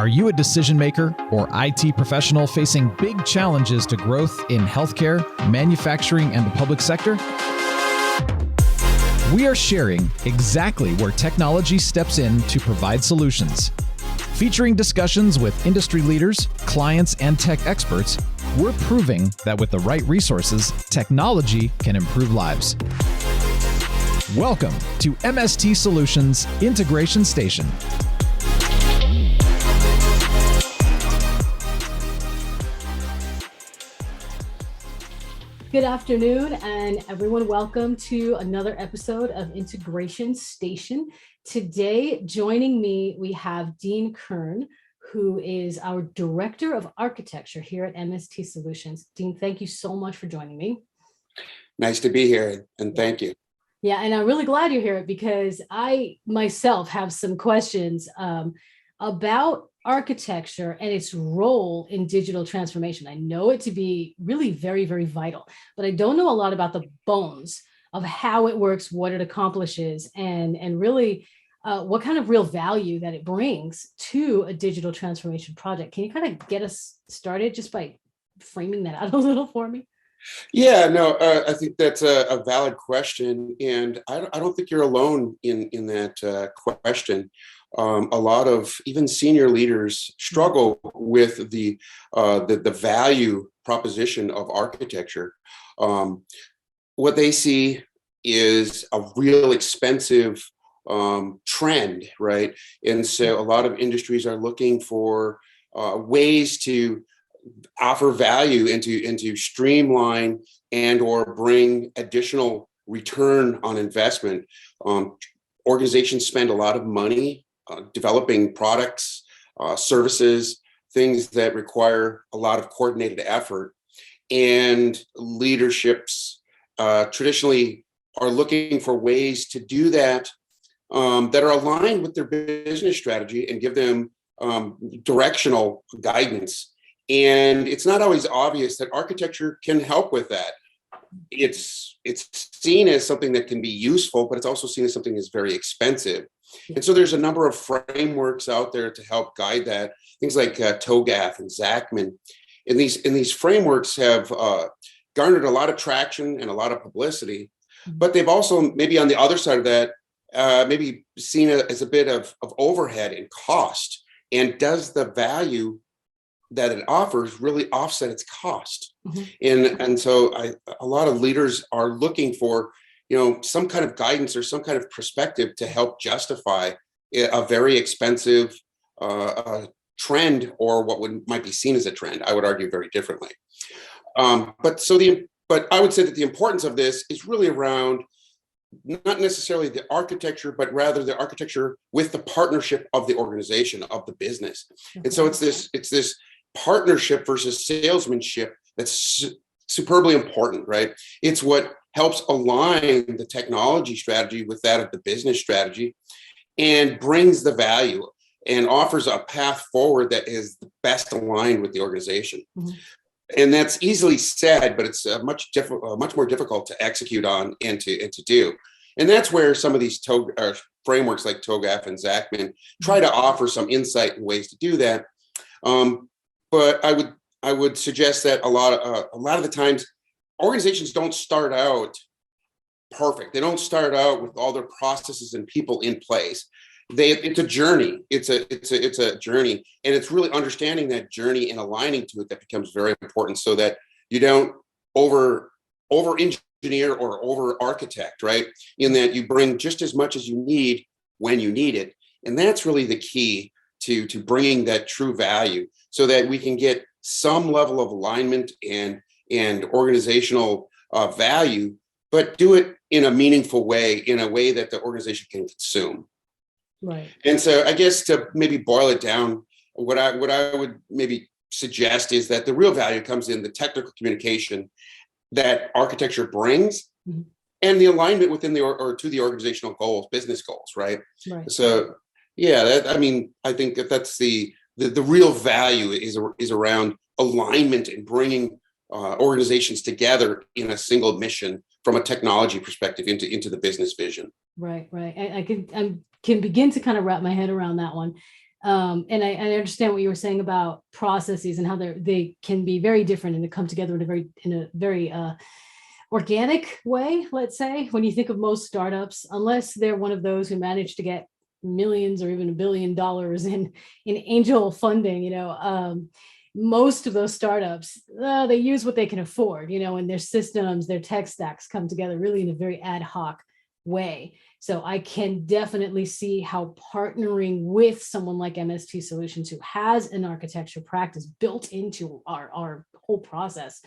Are you a decision maker or IT professional facing big challenges to growth in healthcare, manufacturing, and the public sector? We are sharing exactly where technology steps in to provide solutions. Featuring discussions with industry leaders, clients, and tech experts, we're proving that with the right resources, technology can improve lives. Welcome to MST Solutions Integration Station. Good afternoon, and everyone, welcome to another episode of Integration Station. Today, joining me, we have Dean Kern, who is our Director of Architecture here at MST Solutions. Dean, thank you so much for joining me. Nice to be here, and thank you. Yeah, and I'm really glad you're here because I myself have some questions about architecture and its role in digital transformation. I know it to be really very, very vital, but I don't know a lot about the bones of how it works, what it accomplishes, and really what kind of real value that it brings to a digital transformation project. Can you kind of get us started just by framing that out a little for me? Yeah, no, I think that's a valid question, and I don't think you're alone in that question. A lot of even senior leaders struggle with the value proposition of architecture. What they see is a real expensive trend, right? And so a lot of industries are looking for ways to offer value and to streamline and or bring additional return on investment. Organizations spend a lot of money developing products, services, things that require a lot of coordinated effort. And leaderships traditionally are looking for ways to do that that are aligned with their business strategy and give them directional guidance. And it's not always obvious that architecture can help with that. It's seen as something that can be useful, but it's also seen as something that's very expensive. And so there's a number of frameworks out there to help guide that. Things like TOGAF and Zachman. And these frameworks have garnered a lot of traction and a lot of publicity, but they've also maybe on the other side of that, maybe seen as a bit of overhead and cost. And does the value that it offers really offset its cost? And so a lot of leaders are looking for, some kind of guidance or some kind of perspective to help justify a very expensive trend, or what might be seen as a trend. I would argue very differently. But I would say that the importance of this is really around not necessarily the architecture, but rather the architecture with the partnership of the organization, of the business. And so it's this partnership versus salesmanship that's superbly important, right? It's what helps align the technology strategy with that of the business strategy and brings the value and offers a path forward that is the best aligned with the organization. And that's easily said, but it's much more difficult to execute on and to do. And that's where some of these frameworks like TOGAF and Zachman try to offer some insight and ways to do that. But I would suggest that a lot of the times organizations don't start out perfect. They don't start out with all their processes and people in place. It's a journey. It's a journey, and it's really understanding that journey and aligning to it that becomes very important, so that you don't over engineer or over architect, right? In that you bring just as much as you need when you need it, and that's really the key to bringing that true value, so that we can get some level of alignment and organizational value, but do it in a meaningful way, in a way that the organization can consume. Right. And so I guess to maybe boil it down, what I would maybe suggest is that the real value comes in the technical communication that architecture brings, and the alignment within or to the organizational goals, business goals, right? So yeah, I think that's the real value is around alignment and bringing organizations together in a single mission from a technology perspective into the business vision. Right. I can begin to kind of wrap my head around that one. And I understand what you were saying about processes and how they can be very different and they come together in a very organic way. Let's say when you think of most startups, unless they're one of those who manage to get millions or even $1 billion in angel funding, most of those startups, they use what they can afford, and their systems, their tech stacks come together really in a very ad hoc way. So I can definitely see how partnering with someone like MST Solutions, who has an architecture practice built into our whole process,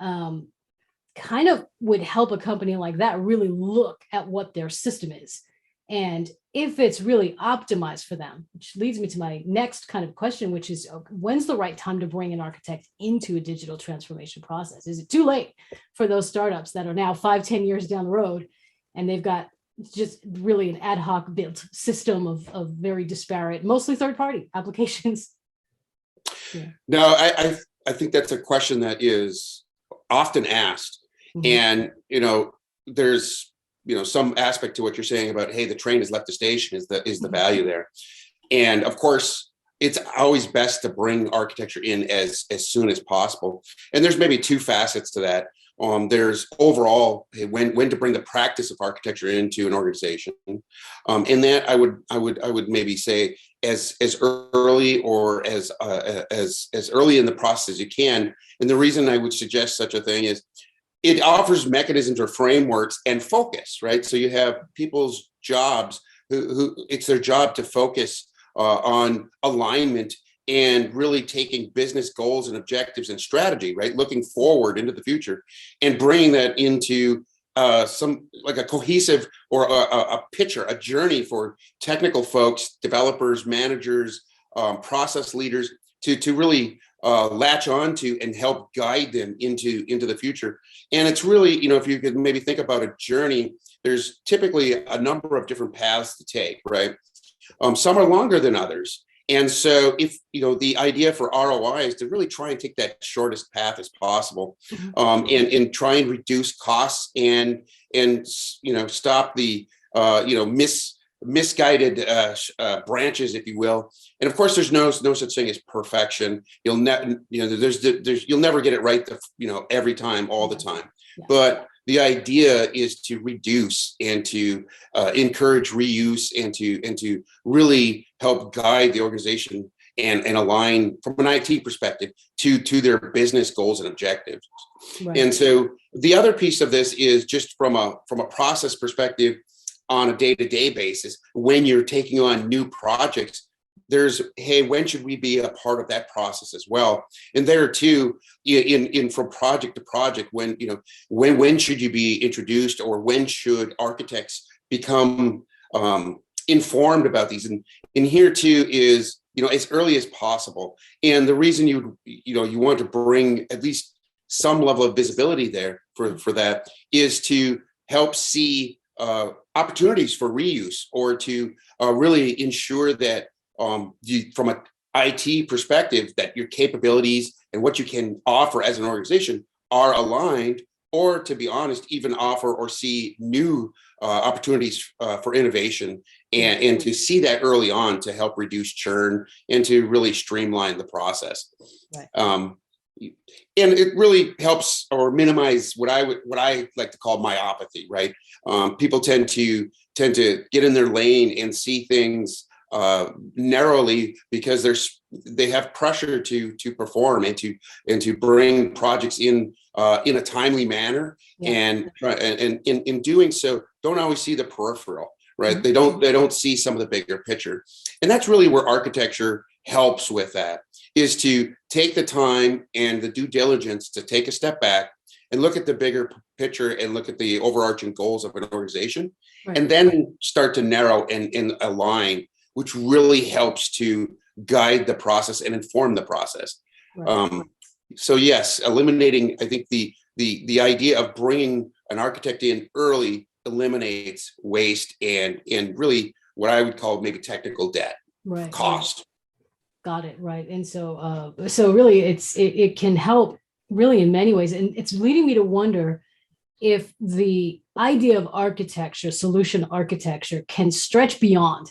kind of would help a company like that really look at what their system is. And if it's really optimized for them, which leads me to my next kind of question, which is, when's the right time to bring an architect into a digital transformation process? Is it too late for those startups that are now 5-10 years down the road and they've got just really an ad hoc built system of very disparate, mostly third-party applications? Yeah. No, I think that's a question that is often asked. And, there's, some aspect to what you're saying about, hey, the train has left the station is the value there. And of course, it's always best to bring architecture in as soon as possible. And there's maybe two facets to that. There's overall when to bring the practice of architecture into an organization. And that I would maybe say as early or as early in the process as you can. And the reason I would suggest such a thing is it offers mechanisms or frameworks and focus, right? So you have people's jobs who it's their job to focus on alignment and really taking business goals and objectives and strategy, right? Looking forward into the future and bringing that into some like a cohesive or a picture, a journey for technical folks, developers, managers, process leaders to really latch onto and help guide them into the future. And it's really, if you could maybe think about a journey, there's typically a number of different paths to take, right? Some are longer than others. And so if, the idea for ROI is to really try and take that shortest path as possible, and try and reduce costs and stop the, misguided branches, if you will. And of course, there's no such thing as perfection. You'll never get it right, every time, all the time. Yeah. But the idea is to reduce and to encourage reuse and to really help guide the organization and align from an IT perspective to their business goals and objectives. Right. And so the other piece of this is just from a process perspective on a day-to-day basis, when you're taking on new projects, there's, hey, when should we be a part of that process as well? And there too, in from project to project, when should you be introduced, or when should architects become informed about these? And here too is, as early as possible. And the reason you want to bring at least some level of visibility there for that is to help see opportunities for reuse, or to really ensure that from an IT perspective, that your capabilities and what you can offer as an organization are aligned, or to be honest, even offer or see new opportunities for innovation, and to see that early on to help reduce churn and to really streamline the process. Right. And it really helps or minimize what I like to call myopathy, right? People tend to get in their lane and see things narrowly because they have pressure to perform and to bring projects in a timely manner. Yeah. And in doing so, don't always see the peripheral, right? Mm-hmm. They don't see some of the bigger picture. And that's really where architecture helps with that, is to take the time and the due diligence to take a step back and look at the bigger picture and look at the overarching goals of an organization, right, and then start to narrow and align, which really helps to guide the process and inform the process. Right. So yes, eliminating, I think the idea of bringing an architect in early eliminates waste and really what I would call maybe technical debt, right, cost. Got it. Right. And so really it can help really in many ways. And it's leading me to wonder if the idea of architecture, solution architecture, can stretch beyond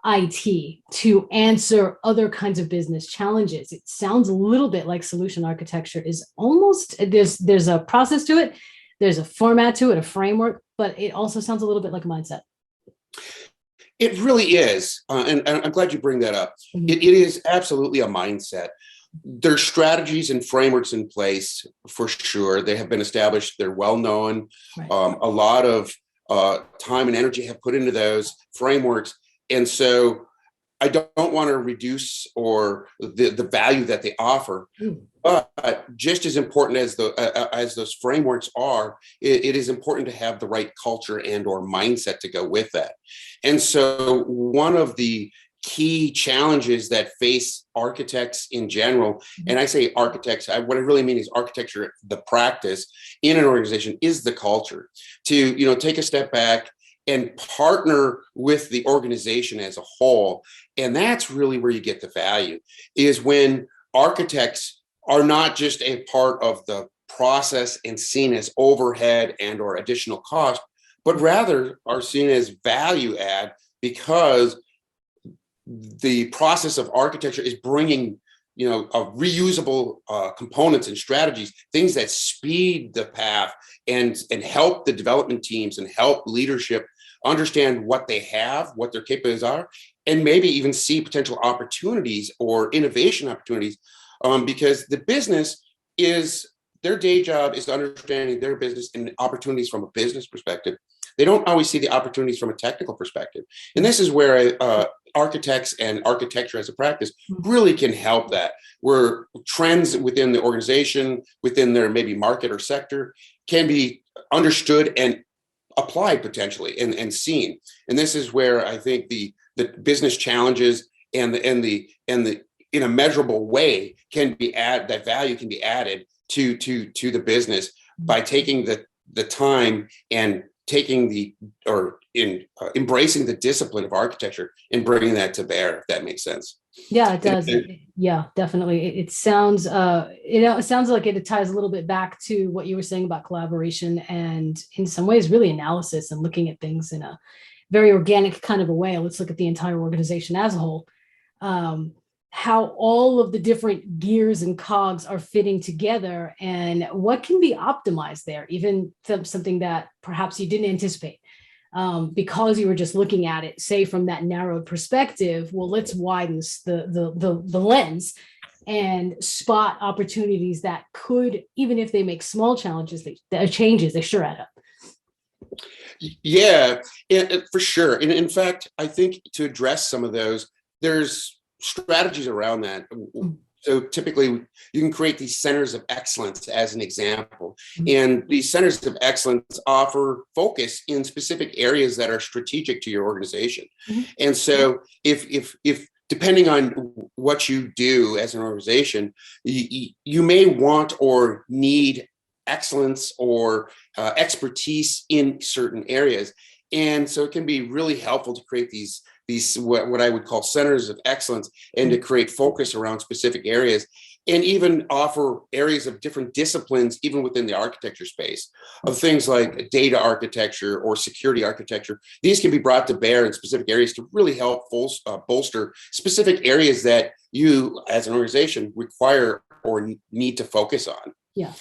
IT to answer other kinds of business challenges. It sounds a little bit like solution architecture is almost, there's a process to it, there's a format to it, a framework, but it also sounds a little bit like a mindset. It really is. And I'm glad you bring that up. Mhm. It is absolutely a mindset. There's strategies and frameworks in place for sure. They have been established. They're well known. Right. A lot of time and energy have put into those frameworks. And so I don't want to reduce or the value that they offer. Mm. But just as important as those frameworks are, it is important to have the right culture and or mindset to go with that. And so one of the key challenges that face architects in general, and I say architects, what I really mean is architecture, the practice in an organization, is the culture. To take a step back and partner with the organization as a whole. And that's really where you get the value, is when architects are not just a part of the process and seen as overhead and or additional cost, but rather are seen as value add, because the process of architecture is bringing reusable components and strategies, things that speed the path and help the development teams and help leadership understand what they have, what their capabilities are, and maybe even see potential opportunities or innovation opportunities, because the business is, their day job is understanding their business and opportunities from a business perspective. They don't always see the opportunities from a technical perspective. And this is where architects and architecture as a practice really can help that, where trends within the organization, within their maybe market or sector, can be understood and applied potentially and seen. And this is where I think the business challenges and the in a measurable way that value can be added to the business by taking the time and embracing the discipline of architecture and bringing that to bear, if that makes sense. Yeah, it does. Yeah, definitely. It sounds, it sounds like it ties a little bit back to what you were saying about collaboration and in some ways really analysis and looking at things in a very organic kind of a way. Let's look at the entire organization as a whole. How all of the different gears and cogs are fitting together and what can be optimized there, even something that perhaps you didn't anticipate because you were just looking at it, say from that narrowed perspective. Well, let's widen the lens and spot opportunities that could, even if they make small changes, they sure add up. Yeah, for sure. And in fact, I think to address some of those, there's strategies around that. So typically you can create these centers of excellence as an example. And these centers of excellence offer focus in specific areas that are strategic to your organization. And so if depending on what you do as an organization, you may want or need excellence or expertise in certain areas. And so it can be really helpful to create these what I would call centers of excellence and to create focus around specific areas and even offer areas of different disciplines, even within the architecture space, of things like data architecture or security architecture. These can be brought to bear in specific areas to really help bolster specific areas that you as an organization require or need to focus on. Yeah.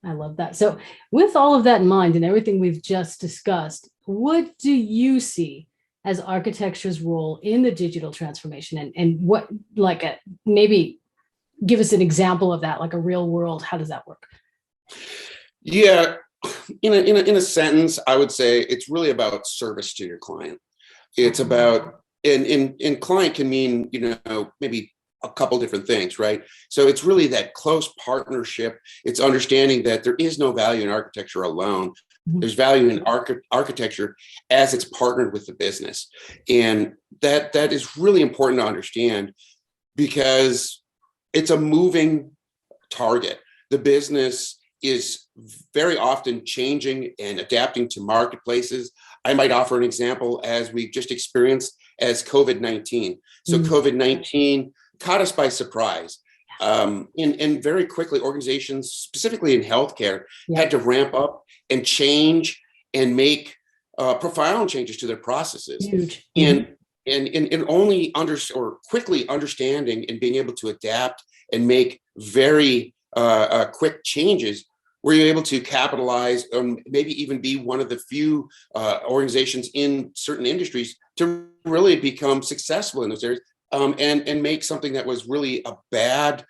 I love that. So with all of that in mind and everything we've just discussed, what do you see as architecture's role in the digital transformation, and what, maybe give us an example of that, like a real world, how does that work? Yeah, in a sentence, I would say it's really about service to your client. It's about, and client can mean, maybe a couple different things, right? So it's really that close partnership. It's understanding that there is no value in architecture alone. There's value in architecture as it's partnered with the business. And that is really important to understand because it's a moving target. The business is very often changing and adapting to marketplaces. I might offer an example as we've just experienced as COVID-19. So COVID-19 caught us by surprise. And very quickly, organizations, specifically in healthcare, had to ramp up and change and make profound changes to their processes. Huge. And and only quickly understanding and being able to adapt and make very quick changes, were you able to capitalize on maybe even be one of the few organizations in certain industries to really become successful in those areas, and make something that was really a bad,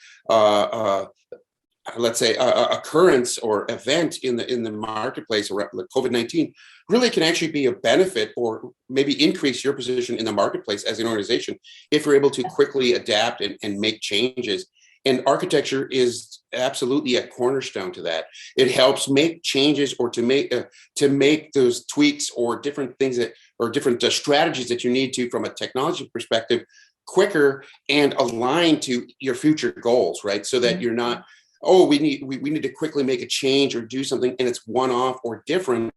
let's say, occurrence or event in the marketplace, or COVID-19, really can actually be a benefit, or maybe increase your position in the marketplace as an organization if you're able to quickly adapt and make changes. And architecture is absolutely a cornerstone to that. It helps make changes, or to make those tweaks or different things or different strategies that you need to from a technology perspective quicker and align to your future goals, right? So that you're not, oh, we need to quickly make a change or do something, and it's one-off or different.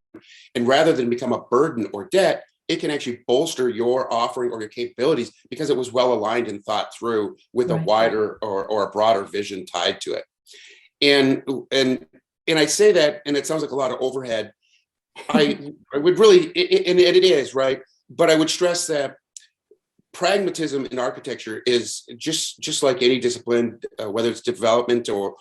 And rather than become a burden or debt, it can actually bolster your offering or your capabilities because it was well aligned and thought through with a wider or a broader vision tied to it. And I say that, and it sounds like a lot of overhead. I would really, and it is, right? But I would stress that pragmatism in architecture is just like any discipline, whether it's development or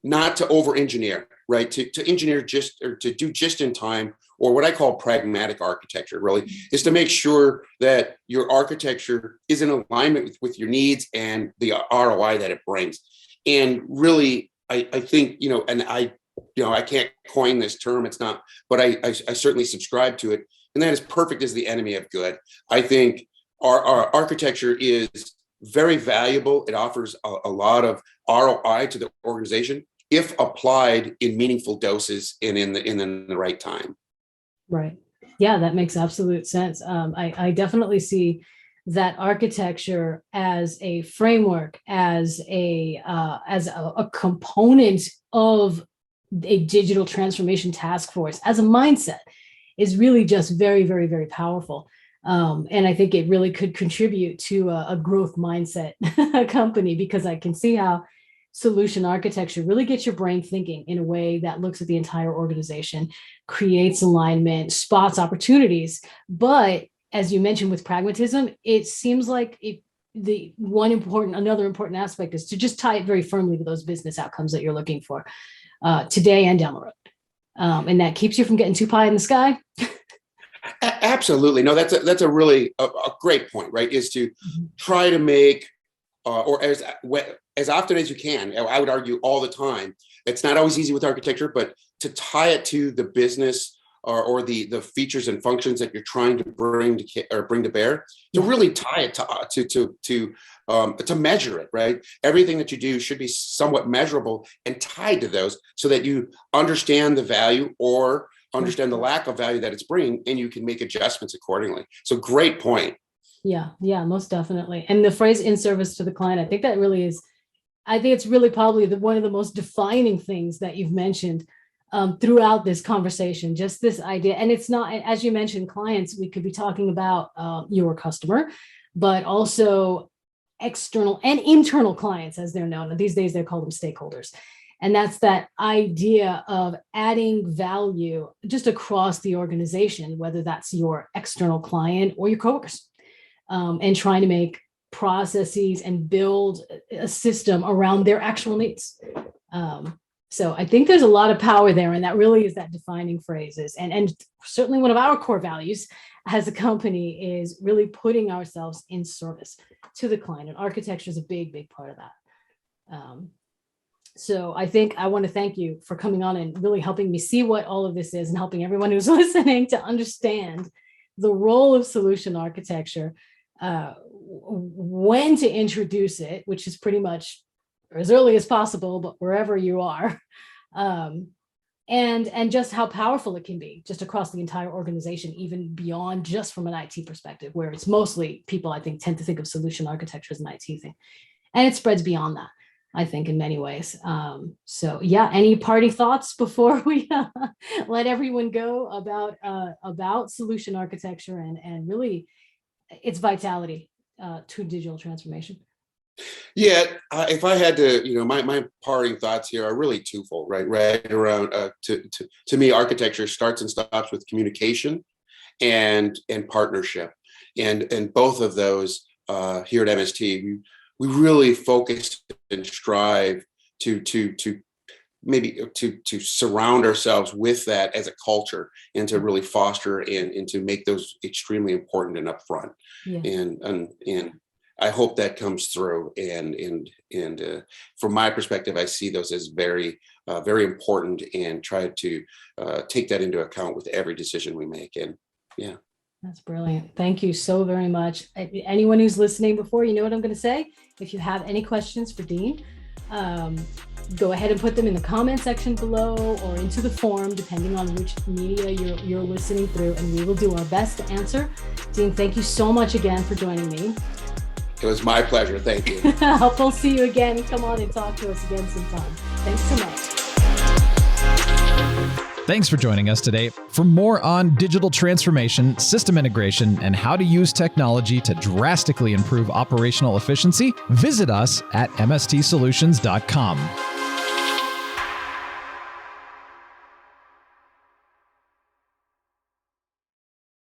not to over-engineer, right? To engineer or to do just in time, or what I call pragmatic architecture, really, is to make sure that your architecture is in alignment with your needs and the ROI that it brings. And really, I think, and I can't coin this term, it's not, but I certainly subscribe to it. And that is perfect is the enemy of good. I think our architecture is very valuable. It offers a lot of ROI to the organization if applied in meaningful doses and in the right time. Right. Yeah, that makes absolute sense. I definitely see that architecture as a framework, as a component of a digital transformation task force, as a mindset, is really just very, very, very powerful. And I think it really could contribute to a growth mindset company, because I can see how solution architecture really gets your brain thinking in a way that looks at the entire organization, creates alignment, spots opportunities. But as you mentioned with pragmatism, it seems like another important aspect is to just tie it very firmly to those business outcomes that you're looking for today and down the road. And that keeps you from getting too pie in the sky. Absolutely. No, that's a really a great point, right? Is to try to make, or as often as you can, I would argue all the time. It's not always easy with architecture, but to tie it to the business or the features and functions that you're trying to bring to bear, to really tie it to measure it, right? Everything that you do should be somewhat measurable and tied to those, so that you understand the value or understand the lack of value that it's bringing, and you can make adjustments accordingly. So great point. Yeah, most definitely. And the phrase "in service to the client," I think it's really probably one of the most defining things that you've mentioned throughout this conversation, just this idea. And it's not, as you mentioned, clients, we could be talking about your customer, but also external and internal clients, as they're known. These days, they call them stakeholders. And that's that idea of adding value just across the organization, whether that's your external client or your coworkers, and trying to make processes and build a system around their actual needs. So I think there's a lot of power there, and that really is that defining phrases. And certainly one of our core values as a company is really putting ourselves in service to the client, and architecture is a big, big part of that. So I think I want to thank you for coming on and really helping me see what all of this is, and helping everyone who's listening to understand the role of solution architecture, when to introduce it, which is pretty much as early as possible, but wherever you are, and just how powerful it can be just across the entire organization, even beyond just from an IT perspective, where it's mostly people, I think, tend to think of solution architecture as an IT thing, and it spreads beyond that, I think, in many ways. So yeah, any party thoughts before we let everyone go about solution architecture and really its vitality to digital transformation? Yeah, if I had to, my parting thoughts here are really twofold, right? Right around, to me, architecture starts and stops with communication, and partnership. And both of those here at MST, we really focus and strive to surround ourselves with that as a culture, and to really foster and to make those extremely important and upfront. Yeah. And I hope that comes through. And from my perspective, I see those as very important, and try to take that into account with every decision we make. And yeah. That's brilliant. Thank you so very much. Anyone who's listening before, you know what I'm going to say. If you have any questions for Dean, go ahead and put them in the comment section below, or into the form, depending on which media you're listening through, and we will do our best to answer. Dean, thank you so much again for joining me. It was my pleasure. Thank you. I hope I'll see you again. Come on and talk to us again sometime. Thanks so much. Thanks for joining us today. For more on digital transformation, system integration, and how to use technology to drastically improve operational efficiency, visit us at mstsolutions.com.